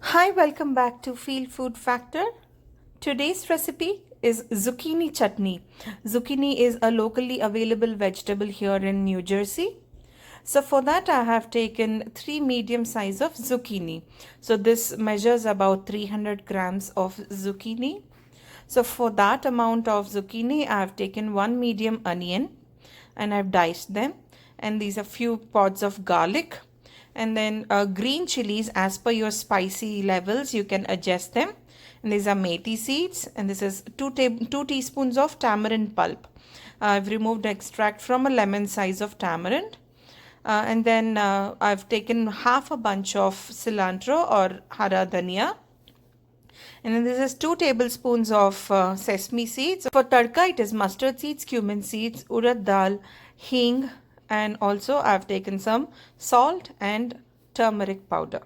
Hi, welcome back to Feel Food Factor. Today's recipe is zucchini chutney. Zucchini is a locally available vegetable here in New Jersey. So for that I have taken 3 medium size of zucchini. So this measures about 300 grams of zucchini. So for that amount of zucchini I have taken 1 medium onion and I've diced them, and these are few pods of garlic, and then green chilies as per your spicy levels you can adjust them, and these are methi seeds, and this is 2 teaspoons of tamarind pulp. I've removed extract from a lemon size of tamarind, and then I've taken half a bunch of cilantro or hara dhania, and then this is 2 tablespoons of sesame seeds. For tadka, it is mustard seeds, cumin seeds, urad dal, hing, and also I've taken some salt and turmeric powder.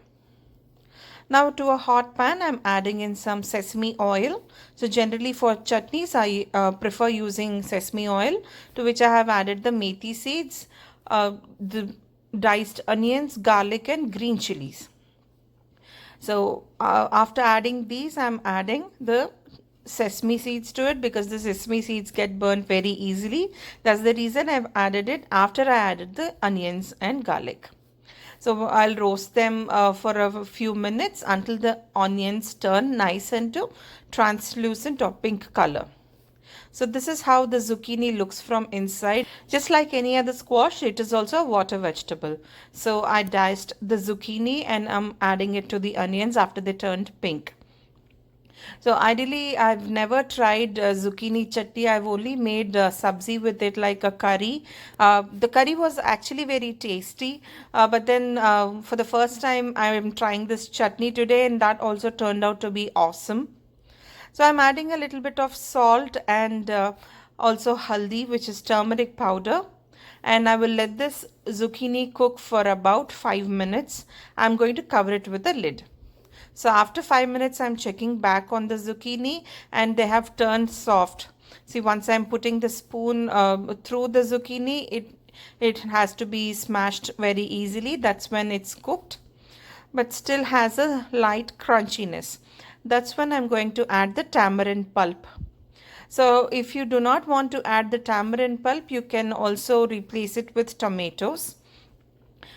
Now to a hot pan, I'm adding in some sesame oil. So generally for chutneys, I prefer using sesame oil, to which I have added the methi seeds, the diced onions, garlic, and green chilies. So after adding these, I'm adding the sesame seeds to it because the sesame seeds get burnt very easily. That's the reason I've added it after I added the onions and garlic. So I'll roast them for a few minutes until the onions turn nice into translucent or pink color. So this is how the zucchini looks from inside. Just like any other squash, it is also a water vegetable. So I diced the zucchini and I'm adding it to the onions after they turned pink. So ideally, I've never tried zucchini chutney. I've only made sabzi with it, like a curry. The curry was actually very tasty, but then for the first time, I am trying this chutney today, and that also turned out to be awesome. So I'm adding a little bit of salt and also haldi, which is turmeric powder. And I will let this zucchini cook for about 5 minutes. I'm going to cover it with a lid. So after 5 minutes, I'm checking back on the zucchini and they have turned soft. See, once I'm putting the spoon through the zucchini, it has to be smashed very easily. That's when it's cooked, but still has a light crunchiness. That's when I'm going to add the tamarind pulp. So if you do not want to add the tamarind pulp, you can also replace it with tomatoes.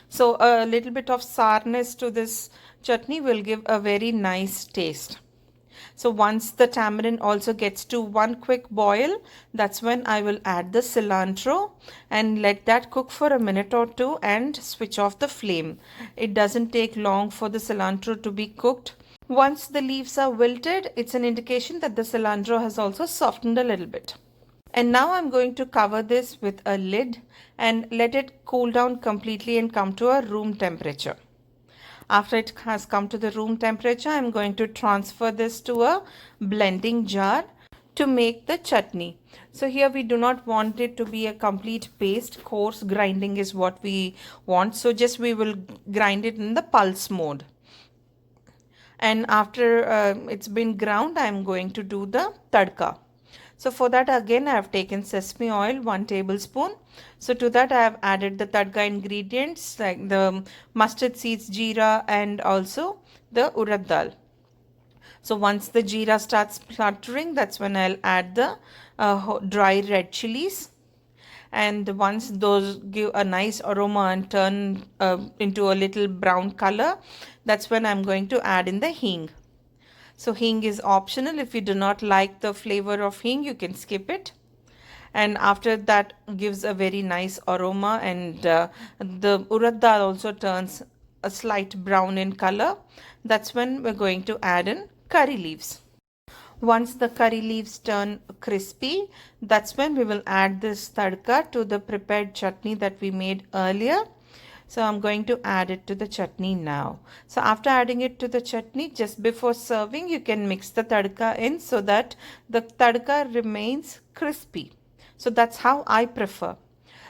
So a little bit of sourness to this chutney will give a very nice taste. So once the tamarind also gets to one quick boil, that's when I will add the cilantro and let that cook for a minute or two and switch off the flame. It doesn't take long for the cilantro to be cooked. Once the leaves are wilted, it's an indication that the cilantro has also softened a little bit. And now I'm going to cover this with a lid and let it cool down completely and come to a room temperature. After it has come to the room temperature, I'm going to transfer this to a blending jar to make the chutney. So here we do not want it to be a complete paste. Coarse grinding is what we want. So just we will grind it in the pulse mode. And after it's been ground, I'm going to do the tadka. So for that again I have taken sesame oil 1 tablespoon. So to that I have added the tadka ingredients like the mustard seeds, jeera, and also the urad dal. So once the jeera starts spluttering, that's when I'll add the dry red chilies. And once those give a nice aroma and turn into a little brown color, that's when I'm going to add in the hing. So hing is optional. If you do not like the flavor of hing, you can skip it. And after that gives a very nice aroma, and the urad dal also turns a slight brown in color. That's when we're going to add in curry leaves. Once the curry leaves turn crispy, that's when we will add this tadka to the prepared chutney that we made earlier. So I'm going to add it to the chutney now. So after adding it to the chutney, just before serving, you can mix the tadka in so that the tadka remains crispy. So that's how I prefer.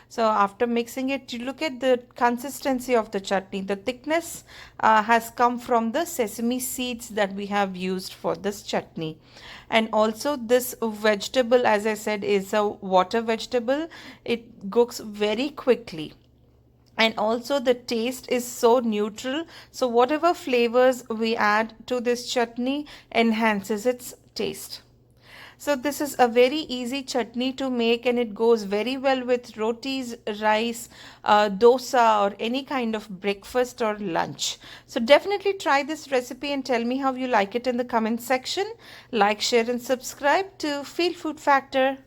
So after mixing it, you look at the consistency of the chutney. The thickness has come from the sesame seeds that we have used for this chutney. And also this vegetable, as I said, is a water vegetable. It cooks very quickly. and also the taste is so neutral, so whatever flavors we add to this chutney enhances its taste. So this is a very easy chutney to make, and it goes very well with rotis, rice, dosa, or any kind of breakfast or lunch. So definitely try this recipe and tell me how you like it in the comment section. Like, share and subscribe to Feel Food Factor.